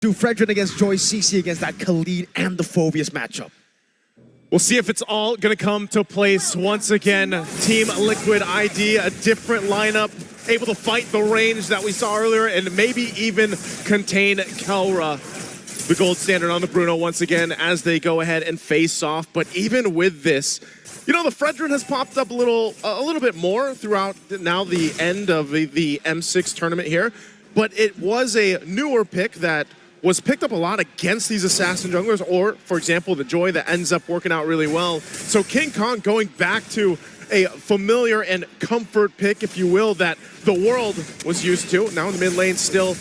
Do Fredrin against Joy, CC against that TLID and the Phoveus matchup. We'll see if it's all going to come to place once again. Team Liquid ID, a different lineup, able to fight the range that we saw earlier and maybe even contain Kelra, the gold standard on the Bruno once again as they go ahead and face off. But even with this, you know, the Fredrin has popped up a little bit more throughout now the end of the M6 tournament here. But it was a newer pick that was picked up a lot against these assassin junglers, or, for example, the Joy that ends up working out really well. So King Kong going back to a familiar and comfort pick, if you will, that the world was used to. Now in the mid lane, still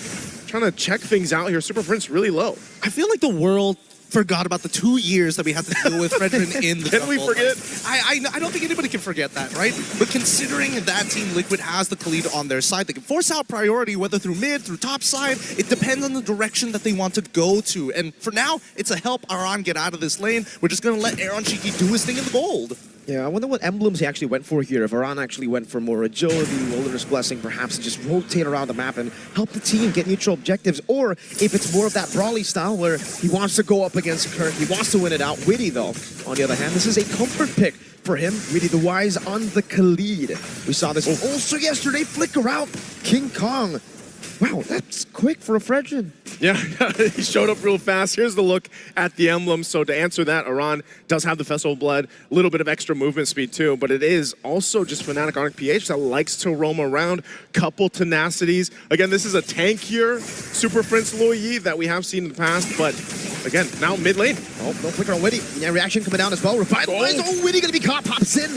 trying to check things out here. Super Prince really low. I feel like the world forgot about the 2 years that we had to deal with Fredrin in the Can we forget? I don't think anybody can forget that, right? But considering that Team Liquid has the TLID on their side, they can force out priority, whether through mid, through top side. It depends on the direction that they want to go to. And for now, it's a help Aran get out of this lane. We're just going to let Aaron Cheeky do his thing in the gold. Yeah, I wonder what emblems he actually went for here. If Aran actually went for more agility, Wilderness Blessing, perhaps to just rotate around the map and help the team get neutral objectives, or if it's more of that Brawly style where he wants to go up against Kirk, he wants to win it out. Witty, though, on the other hand, this is a comfort pick for him. Witty the Wise on the TLID. We saw this also yesterday, flicker out King Kong. Wow, that's quick for a Fredrin. Yeah, he showed up real fast. Here's the look at the emblem. So to answer that, Aran does have the Festival of Blood, a little bit of extra movement speed too, but it is also just Fnatic Onyx PH that likes to roam around, couple tenacities. Again, this is a tankier Super Prince Loyi that we have seen in the past, but again, now mid lane. Oh, no flicker on Witty. Yeah, reaction coming down as well. Revitalize. Oh, Witty gonna be caught, pops in.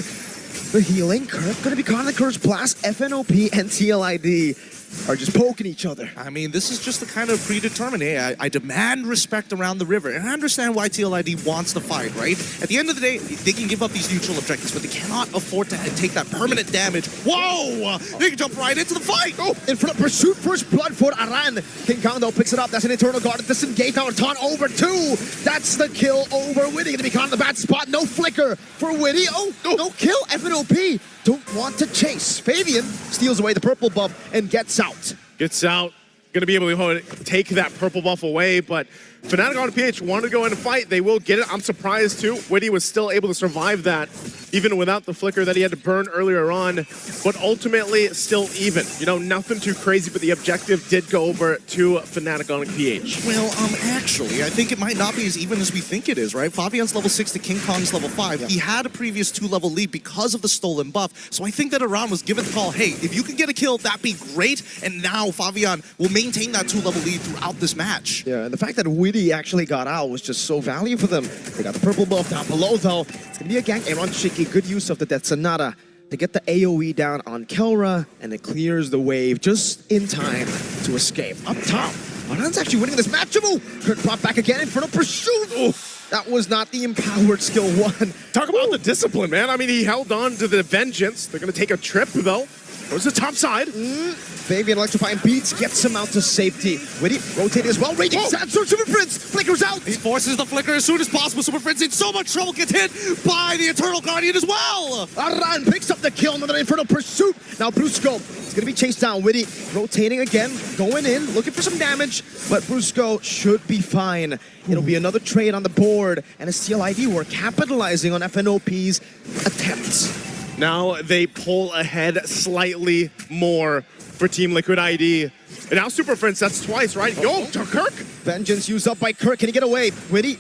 The healing, Kirk gonna be caught in the Curse Blast. FNOP and TLID are just poking each other. I mean, this is just the kind of predetermined, hey, I demand respect around the river. And I understand why TLID wants to fight, right? At the end of the day, they can give up these neutral objectives, but they cannot afford to take that permanent damage. Whoa! They can jump right into the fight! Oh, in front of pursuit, first blood for Aran. King Kong, though, picks it up. That's an Eternal Guard. Disengage now, taunt over 2. That's the kill over Witty. Gonna be caught in the bad spot. No flicker for Witty. Oh, no kill. FNOP don't want to chase. Fabian steals away the purple buff and gets out. Gets out. Going to be able to take that purple buff away, but Fnatic Onyx PH wanted to go in and fight. They will get it. I'm surprised too. Witty was still able to survive that, even without the flicker that he had to burn earlier on. But ultimately, still even. You know, nothing too crazy, but the objective did go over to Fnatic Onyx PH. Well, actually, I think it might not be as even as we think it is, right? Fabian's level 6 to King Kong's level 5. Yeah. He had a previous 2-level lead because of the stolen buff. So I think that Aran was given the call, hey, if you can get a kill, that'd be great. And now Fabian will maintain that 2-level lead throughout this match. Yeah, and the fact that Witty actually got out was just so valuable for them. They got the purple buff down below, though. It's going to be a gank. Aaron Cheeky, good use of the Death Sonata to get the AoE down on Kelra, and it clears the wave just in time to escape. Up top, Aran's actually winning this match. Kirk brought back again in front of Pursuit. Oh, that was not the empowered skill 1. Talk about the discipline, man. I mean, he held on to the vengeance. They're going to take a trip, though. Goes to the top side. Fabian electrifying beats, gets him out to safety. Witty rotating as well. Raging Sandstorm, Super Prince flickers out. He forces the flicker as soon as possible. Super Prince in so much trouble, gets hit by the Eternal Guardian as well. Aran picks up the kill, another Infernal Pursuit. Now brusko is going to be chased down. Witty rotating again, going in, looking for some damage, but brusko should be fine. It'll be another trade on the board, and as TLID, we're capitalizing on FNOP's attempts. Now they pull ahead slightly more for Team Liquid ID. And now Super Prince, that's twice, right? Yo, to Kirk. Vengeance used up by Kirk. Can he get away? Witty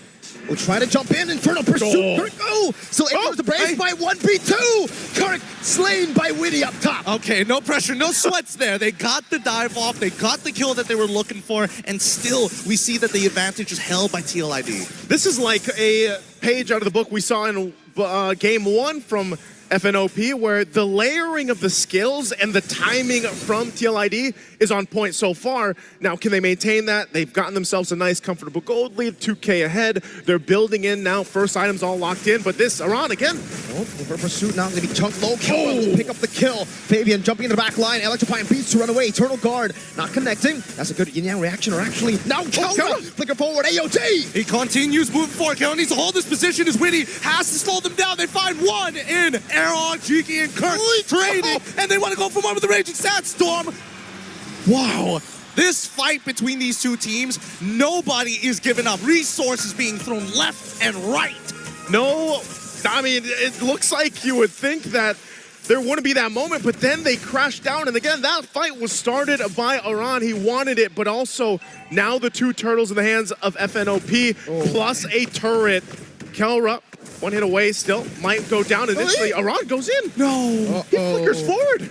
will try to jump in. Infernal Pursuit. Kirk, so it goes to Brave by 1v2. Kirk slain by Witty up top. Okay, no pressure, no sweats there. They got the dive off. They got the kill that they were looking for. And still, we see that the advantage is held by TLID. This is like a page out of the book we saw in game 1 from FNOP, where the layering of the skills and the timing from TLID is on point so far. Now, can they maintain that? They've gotten themselves a nice, comfortable gold lead, 2K ahead. They're building in now, first items all locked in, but this, Aran again. Oh, for Pursuit now, going to be chunked low. Kill, pick up the kill. Fabian jumping in the back line, electrifying beats to run away. Eternal Guard not connecting. That's a good yin-yang reaction, or actually, now Kelra, flicker forward, AOT. He continues moving forward. Kelra needs to hold this position as Witty has to slow them down. They find one in Aaron, Cheeky, and Kirk trading, and they want to go for one with the Raging Sandstorm. Wow, This fight between these two teams, nobody is giving up. Resources being thrown left and right. No, I mean, it looks like you would think that there wouldn't be that moment, but then they crashed down. And again, that fight was started by Aran. He wanted it, but also now the two turtles in the hands of FNOP plus a turret. Kelra, one hit away still, might go down initially. Aran goes in. No. He flickers forward.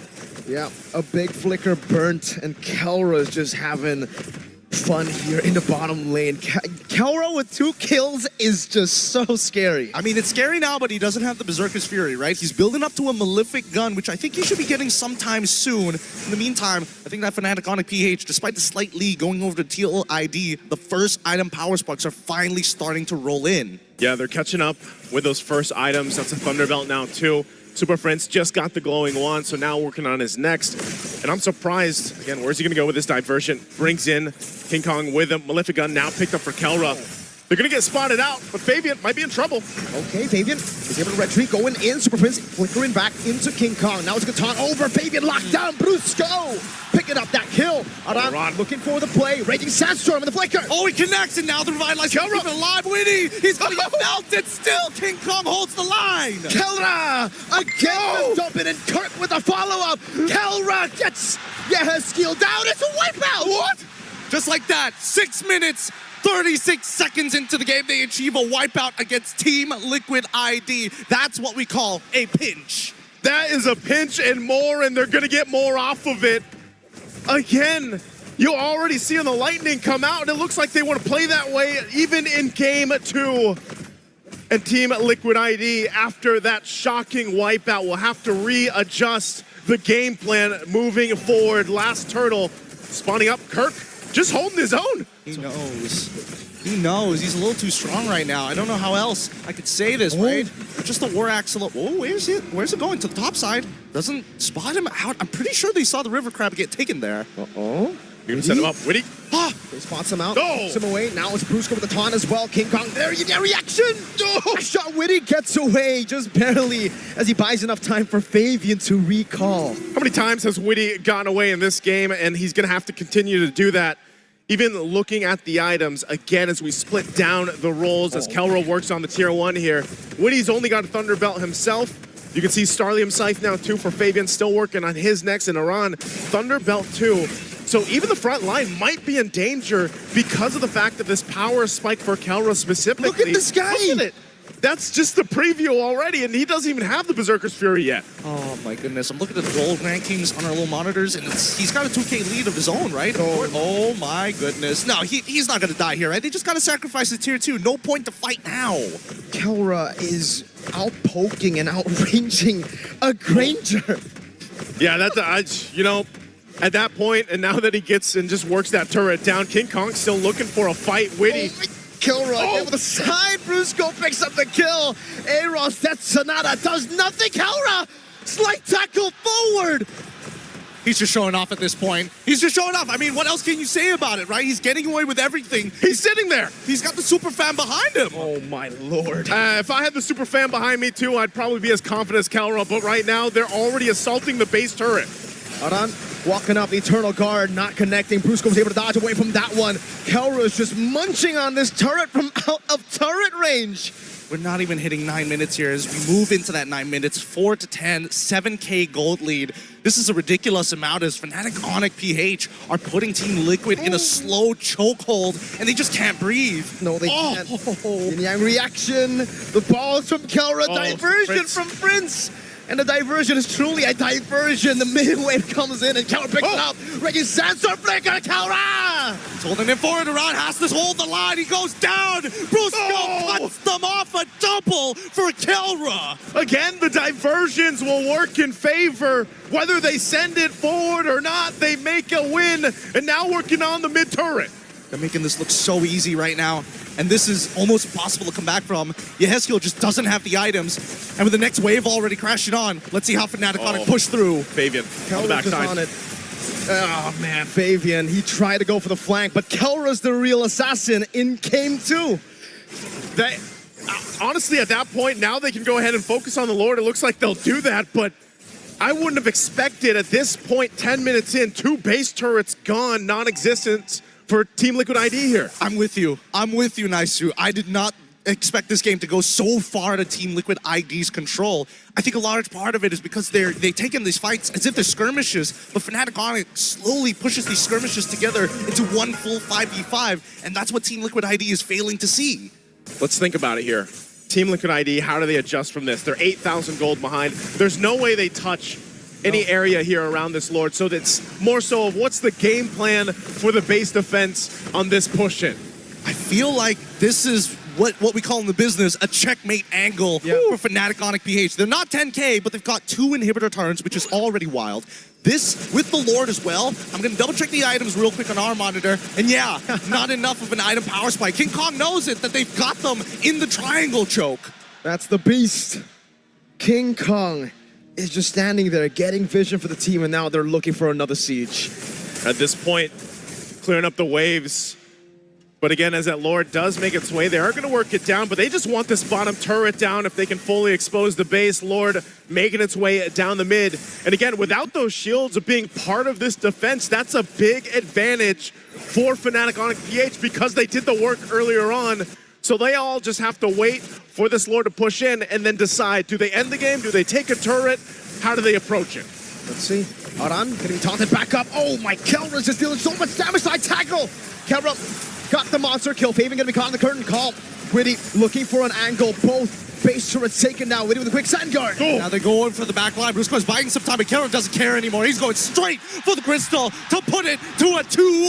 Yeah, a big flicker burnt, and Kelra is just having fun here in the bottom lane. Kelra with 2 kills is just so scary. I mean, it's scary now, but he doesn't have the Berserker's Fury, right? He's building up to a Malefic gun, which I think he should be getting sometime soon. In the meantime, I think that Fnatic Onyx PH, despite the slight lead going over to TLID, the first item power sparks are finally starting to roll in. Yeah, they're catching up with those first items. That's a Thunderbelt now, too. Super Friends just got the glowing wand, so now working on his next. And I'm surprised, again, where's he gonna go with this diversion? Brings in King Kong with him. Malefic Gun now picked up for Kelra. They're gonna get spotted out, but Fabian might be in trouble. Okay, Fabian is able to retreat, going in. Super Prince flickering back into King Kong. Now it's Catan over. Fabian locked down. Brusko picking up that kill. Aran looking for the play. Raging Sandstorm with the flicker. Oh, he connects, and now the revitalized Kelra alive. Winnie, he's gonna get melted still. King Kong holds the line. Kelra again jumping in. Kirk with a follow-up. Kelra gets Yeheskiel down. It's a wipeout. What? Just like that, 6 minutes, 36 seconds into the game, they achieve a wipeout against Team Liquid ID. That's what we call a pinch. That is a pinch and more, and they're gonna get more off of it. Again, you already see the lightning come out, and it looks like they want to play that way even in game 2. And Team Liquid ID, after that shocking wipeout, will have to readjust the game plan moving forward. Last turtle spawning up. Kirk just holding his own. He knows. He knows. He's a little too strong right now. I don't know how else I could say this, right? Just a War Axle. Oh, where's it? Where's it going? To the top side. Doesn't spot him out. I'm pretty sure they saw the River Crab get taken there. Uh-oh. You're gonna set him up. Witty. They spots him out. Go! Puts him away. Now it's Brusko with the taunt as well. King Kong, there you get reaction! Shot Witty gets away just barely as he buys enough time for Fabian to recall. How many times has Witty gotten away in this game, and he's gonna have to continue to do that? Even looking at the items, again, as we split down the roles, as Kelra works on the tier 1 here. Witty's only got a Thunderbelt himself. You can see Starlium Scythe now, too, for Fabian, still working on his next, and Aran, Thunderbelt, too. So even the front line might be in danger because of the fact that this power spike for Kelra specifically. Look at this guy! Look at it! That's just the preview already, and he doesn't even have the Berserker's Fury yet. Oh my goodness, I'm looking at the gold rankings on our little monitors, and he's got a 2K lead of his own, right? Oh my goodness. No, he's not gonna die here, right? They just gotta sacrifice the tier 2. No point to fight now. Kelra is out-poking and out-ranging a Granger. Yeah, that's, you know, at that point, and now that he gets and just works that turret down, King Kong's still looking for a fight. Witty. Kelra again with a side. Brusko picks up the kill. Eros, that Sonata does nothing. Kelra, slight tackle forward. He's just showing off at this point. He's just showing off. I mean, what else can you say about it, right? He's getting away with everything. He's sitting there. He's got the super fan behind him. Oh my lord. If I had the super fan behind me too, I'd probably be as confident as Kelra, but right now they're already assaulting the base turret. Aran walking up the Eternal Guard, not connecting. Brusko was able to dodge away from that one. Kelra is just munching on this turret from out of turret range. We're not even hitting 9 minutes here as we move into that 9 minutes. 4 to 10, 7K gold lead. This is a ridiculous amount as Fnatic Onyx PH are putting Team Liquid in a slow chokehold and they just can't breathe. No, they can't. Yin Yang reaction. The ball is from Kelra. Diversion from Prince. And the diversion is truly a diversion. The mid-wave comes in and Kelra picks it up. Reggie Sandstorm flicker, Kelra! He's holding it forward. Aran has to hold the line. He goes down. Brusko cuts them off. A double for Kelra. Again, the diversions will work in favor. Whether they send it forward or not, they make a win. And now working on the mid-turret. They're making this look so easy right now. And this is almost impossible to come back from. Yeheskiel just doesn't have the items. And with the next wave already crashing on, let's see how Fnatic Onyx push through. Fabian on the backside. On it. Oh man, Fabian, he tried to go for the flank, but Kelra's the real assassin in game 2. They, honestly, at that point, now they can go ahead and focus on the Lord. It looks like they'll do that, but I wouldn't have expected at this point, 10 minutes in, 2 base turrets gone, non-existent for Team Liquid ID here. I'm with you. I'm with you, Naisu. I did not expect this game to go so far to Team Liquid ID's control. I think a large part of it is because they take in these fights as if they're skirmishes, but Fnatic Onyx slowly pushes these skirmishes together into one full 5v5, and that's what Team Liquid ID is failing to see. Let's think about it here. Team Liquid ID, how do they adjust from this? They're 8,000 gold behind. There's no way they touch any area here around this Lord, so that's more so of what's the game plan for the base defense on this push-in. I feel like this is what we call in the business a checkmate angle for Fnatic Onyx PH. They're not 10k, but they've got 2 inhibitor turns, which is already wild. This, with the Lord as well, I'm going to double check the items real quick on our monitor, and yeah, not enough of an item power spike. King Kong knows it, that they've got them in the triangle choke. That's the beast. King Kong is just standing there, getting vision for the team, and now they're looking for another siege. At this point, clearing up the waves. But again, as that Lord does make its way, they are going to work it down, but they just want this bottom turret down if they can fully expose the base. Lord making its way down the mid. And again, without those shields of being part of this defense, that's a big advantage for Fnatic Onyx PH because they did the work earlier on. So they all just have to wait for this Lord to push in and then decide, do they end the game? Do they take a turret? How do they approach it? Let's see. Aran getting taunted back up. Oh my, Kelra's just dealing so much damage. Side tackle. Kelra got the monster kill. Faven gonna be caught in the curtain call. Witty looking for an angle. Both base turrets taken now. Witty with a quick sand guard. Oh. Now they're going for the back line. Brusko is buying some time, but Karen doesn't care anymore. He's going straight for the crystal to put it to a 2